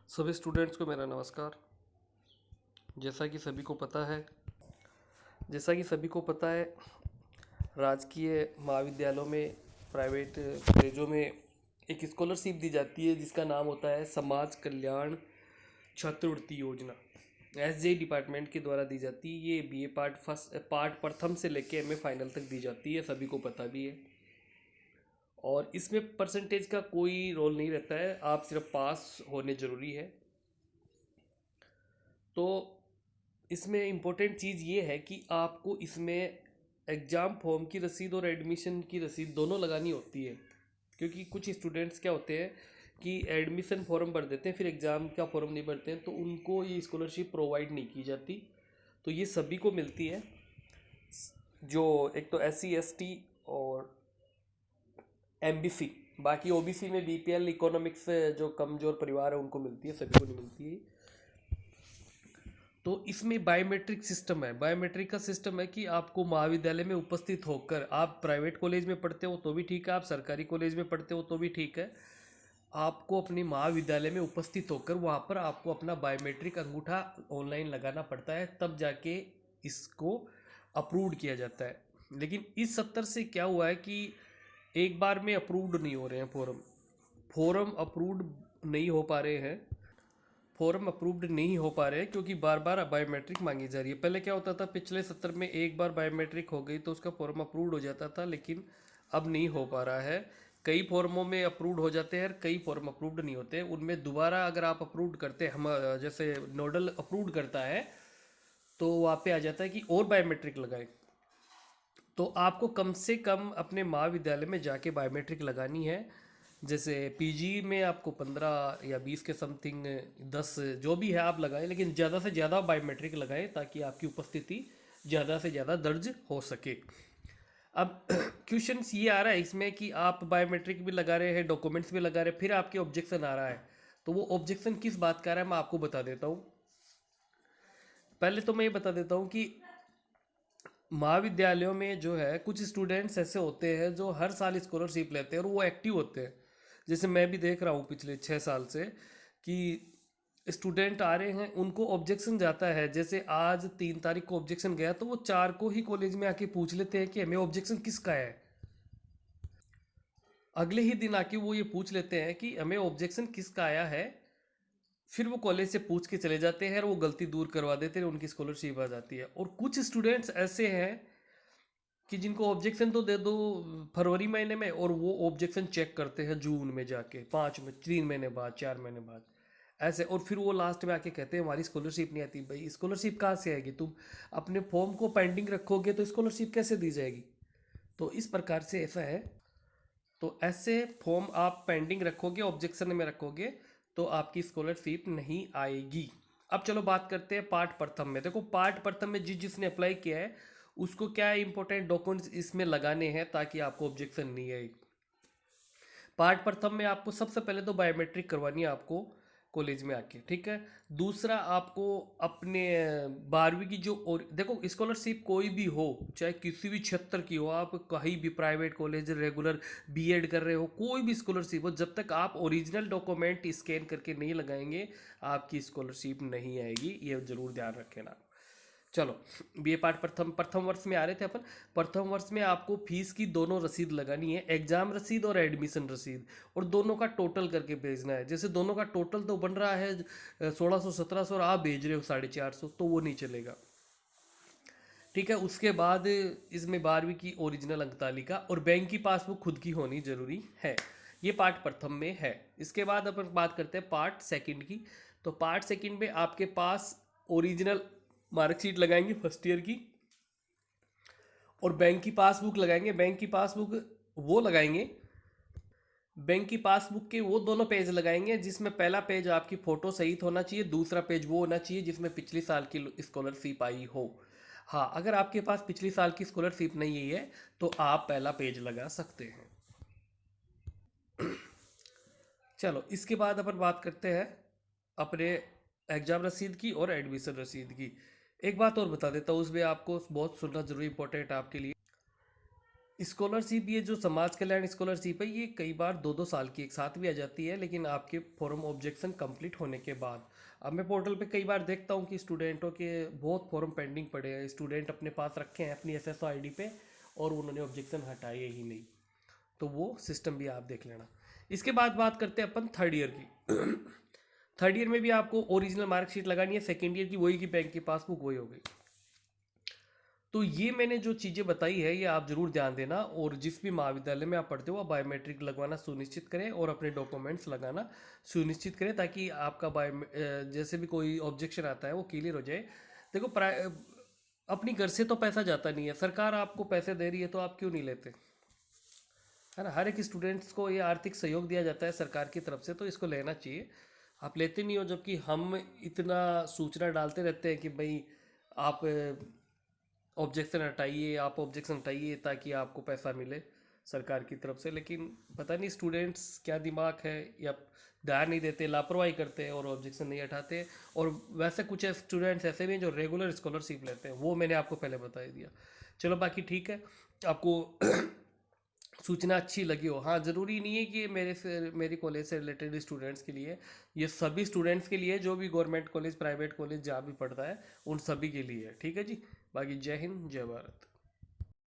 सभी स्टूडेंट्स को मेरा नमस्कार। जैसा कि सभी को पता है जैसा कि सभी को पता है राजकीय महाविद्यालयों में, प्राइवेट कॉलेजों में एक स्कॉलरशिप दी जाती है जिसका नाम होता है समाज कल्याण छात्रवृत्ति योजना। एसजे डिपार्टमेंट के द्वारा दी जाती है। ये बीए पार्ट प्रथम से लेके एमए फाइनल तक दी जाती है, सभी को पता भी है। और इसमें परसेंटेज का कोई रोल नहीं रहता है, आप सिर्फ पास होने ज़रूरी है। तो इसमें इम्पोर्टेंट चीज़ ये है कि आपको इसमें एग्ज़ाम फॉर्म की रसीद और एडमिशन की रसीद दोनों लगानी होती है। क्योंकि कुछ स्टूडेंट्स क्या होते हैं कि एडमिशन फॉर्म भर देते हैं, फिर एग्ज़ाम का फॉर्म नहीं भरते हैं, तो उनको ये स्कॉलरशिप प्रोवाइड नहीं की जाती। तो ये सभी को मिलती है, जो एक तो SC ST और MBC। बाकी OBC में BPL इकोनॉमिक्स जो कमज़ोर परिवार है उनको मिलती है, सभी को नहीं मिलती है। तो इसमें बायोमेट्रिक सिस्टम है। बायोमेट्रिक का सिस्टम है कि आपको महाविद्यालय में उपस्थित होकर, आप प्राइवेट कॉलेज में पढ़ते हो तो भी ठीक है, आप सरकारी कॉलेज में पढ़ते हो तो भी ठीक है, आपको अपनी महाविद्यालय में उपस्थित होकर वहाँ पर आपको अपना बायोमेट्रिक अंगूठा ऑनलाइन लगाना पड़ता है, तब जाके इसको अप्रूव्ड किया जाता है। लेकिन इस 70 से क्या हुआ है कि एक बार में अप्रूव्ड नहीं हो रहे हैं फॉर्म अप्रूव्ड नहीं हो पा रहे हैं फॉर्म अप्रूव्ड नहीं हो पा रहे हैं क्योंकि बार बार बायोमेट्रिक मांगी जा रही है। पहले क्या होता था, पिछले 70 में एक बार बायोमेट्रिक हो गई तो उसका फॉर्म अप्रूव्ड हो जाता था, लेकिन अब नहीं हो पा रहा है। कई फॉर्मों में अप्रूव्ड हो जाते हैं, कई फॉर्म अप्रूव्ड नहीं होते। उनमें दोबारा अगर आप अप्रूव्ड करते हैं, हम जैसे नोडल अप्रूव्ड करता है तो वहाँ पे आ जाता है कि और बायोमेट्रिक लगाएं। तो आपको कम से कम अपने महाविद्यालय में जाके बायोमेट्रिक लगानी है। जैसे PG में आपको 15 या 20 के समथिंग, 10 जो भी है आप लगाएं, लेकिन ज़्यादा से ज़्यादा बायोमेट्रिक लगाएं ताकि आपकी उपस्थिति ज़्यादा से ज़्यादा दर्ज हो सके। अब क्वेश्चंस ये आ रहा है इसमें कि आप बायोमेट्रिक भी लगा रहे हैं, डॉक्यूमेंट्स भी लगा रहे हैं, फिर आपके ऑब्जेक्शन आ रहा है। तो वो ऑब्जेक्शन किस बात का आ रहा है मैं आपको बता देता हूँ। पहले तो मैं ये बता देता हूँ कि महाविद्यालयों में जो है कुछ स्टूडेंट्स ऐसे होते हैं जो हर साल स्कॉलरशिप लेते हैं और वो एक्टिव होते हैं। जैसे मैं भी देख रहा हूँ पिछले 6 साल से कि स्टूडेंट आ रहे हैं, उनको ऑब्जेक्शन जाता है। जैसे आज 3 तारीख को ऑब्जेक्शन गया तो वो 4 को ही कॉलेज में आके पूछ लेते हैं कि हमें ऑब्जेक्शन किसका है। अगले ही दिन आके वो ये पूछ लेते हैं कि हमें ऑब्जेक्शन किसका आया है। फिर वो कॉलेज से पूछ के चले जाते हैं और वो गलती दूर करवा देते हैं, उनकी स्कॉलरशिप आ जाती है। और कुछ स्टूडेंट्स ऐसे हैं कि जिनको ऑब्जेक्शन तो दे दो फरवरी महीने में, और वो ऑब्जेक्शन चेक करते हैं जून में जाके, 3 महीने बाद, 4 महीने बाद ऐसे। और फिर वो लास्ट में आके कहते हैं हमारी स्कॉलरशिप नहीं आती। भाई स्कॉलरशिप कहाँ से आएगी? तुम अपने फॉर्म को पेंडिंग रखोगे तो स्कॉलरशिप कैसे दी जाएगी? तो इस प्रकार से ऐसा है। तो ऐसे फॉर्म आप पेंडिंग रखोगे, ऑब्जेक्शन में रखोगे, तो आपकी स्कॉलरशिप नहीं आएगी। अब चलो बात करते हैं पार्ट प्रथम में। देखो पार्ट प्रथम में जिसने अप्लाई किया है उसको क्या इंपॉर्टेंट डॉक्यूमेंट्स इसमें लगाने हैं ताकि आपको ऑब्जेक्शन नहीं आए। पार्ट प्रथम में आपको सबसे पहले तो बायोमेट्रिक करवानी है आपको कॉलेज में आके, ठीक है। दूसरा, आपको अपने 12वीं की जो, और देखो स्कॉलरशिप कोई भी हो, चाहे किसी भी क्षेत्र की हो, आप कहीं भी प्राइवेट कॉलेज रेगुलर B.Ed कर रहे हो, कोई भी स्कॉलरशिप हो, जब तक आप ओरिजिनल डॉक्यूमेंट स्कैन करके नहीं लगाएंगे आपकी स्कॉलरशिप नहीं आएगी, ये जरूर ध्यान रखेना। चलो, BA पार्ट प्रथम प्रथम वर्ष में आ रहे थे अपन। प्रथम वर्ष में आपको फीस की दोनों रसीद लगानी है, एग्जाम रसीद और एडमिशन रसीद, और दोनों का टोटल करके भेजना है। जैसे दोनों का टोटल तो बन रहा है 1600 1700 और आप भेज रहे हो 450, तो वो नहीं चलेगा, ठीक है। उसके बाद इसमें 12वीं की ओरिजिनल अंक तालिका और बैंक की पासबुक खुद की होनी जरूरी है। ये पार्ट प्रथम में है। इसके बाद अपन बात करते हैं पार्ट सेकंड की। तो पार्ट सेकंड में आपके पास ओरिजिनल मार्कशीट लगाएंगे फर्स्ट ईयर की, और बैंक की पासबुक लगाएंगे। बैंक की पासबुक के वो दोनों पेज लगाएंगे जिसमें पहला पेज आपकी फ़ोटो सहित होना चाहिए, दूसरा पेज वो होना चाहिए जिसमें पिछली साल की स्कॉलरशिप आई हो। हाँ, अगर आपके पास पिछली साल की स्कॉलरशिप नहीं है तो आप पहला पेज लगा सकते हैं। चलो, इसके बाद अपन बात करते हैं अपने एग्जाम रसीद की और एडमिशन रसीद की। एक बात और बता देता हूँ, उसमें आपको बहुत सुनना जरूरी इंपॉर्टेंट आपके लिए। स्कॉलरशिप, ये जो समाज कल्याण स्कॉलरशिप है, ये कई बार 2-2 साल की एक साथ भी आ जाती है, लेकिन आपके फॉर्म ऑब्जेक्शन कंप्लीट होने के बाद। अब मैं पोर्टल पे कई बार देखता हूँ कि स्टूडेंटों के बहुत फॉर्म पेंडिंग पड़े हैं, स्टूडेंट अपने पास रखे हैं अपनी एसएसओ आईडी पे, और उन्होंने ऑब्जेक्शन हटाए ही नहीं। तो वो सिस्टम भी आप देख लेना। इसके बाद बात करते हैं अपन थर्ड ईयर की। थर्ड ईयर में भी आपको ओरिजिनल मार्कशीट लगानी है, सेकेंड ईयर की वही की बैंक की पासबुक वही हो गई। तो ये मैंने जो चीज़ें बताई है ये आप जरूर ध्यान देना, और जिस भी महाविद्यालय में आप पढ़ते हो बायोमेट्रिक लगवाना सुनिश्चित करें और अपने डॉक्यूमेंट्स लगाना सुनिश्चित करें, ताकि आपका जैसे भी कोई ऑब्जेक्शन आता है वो क्लियर हो जाए। देखो अपनी घर से तो पैसा जाता नहीं है, सरकार आपको पैसे दे रही है तो आप क्यों नहीं लेते, है ना। हर एक स्टूडेंट्स को ये आर्थिक सहयोग दिया जाता है सरकार की तरफ से, तो इसको लेना चाहिए। आप लेते नहीं हो, जबकि हम इतना सूचना डालते रहते हैं कि भाई आप ऑब्जेक्शन हटाइए, आप ऑब्जेक्शन हटाइए ताकि आपको पैसा मिले सरकार की तरफ से। लेकिन पता नहीं स्टूडेंट्स क्या दिमाग है, या ध्यान नहीं देते, लापरवाही करते हैं और ऑब्जेक्शन नहीं हटाते। और वैसे कुछ स्टूडेंट्स ऐसे भी हैं जो रेगुलर स्कॉलरशिप लेते हैं, वो मैंने आपको पहले बता ही दिया। चलो बाकी ठीक है, आपको सूचना अच्छी लगी हो। हाँ, ज़रूरी नहीं है कि मेरे से मेरी कॉलेज से रिलेटेड स्टूडेंट्स के लिए, ये सभी स्टूडेंट्स के लिए जो भी गवर्नमेंट कॉलेज प्राइवेट कॉलेज जहाँ भी पढ़ता है उन सभी के लिए है, ठीक है जी। बाकी जय हिंद जय भारत।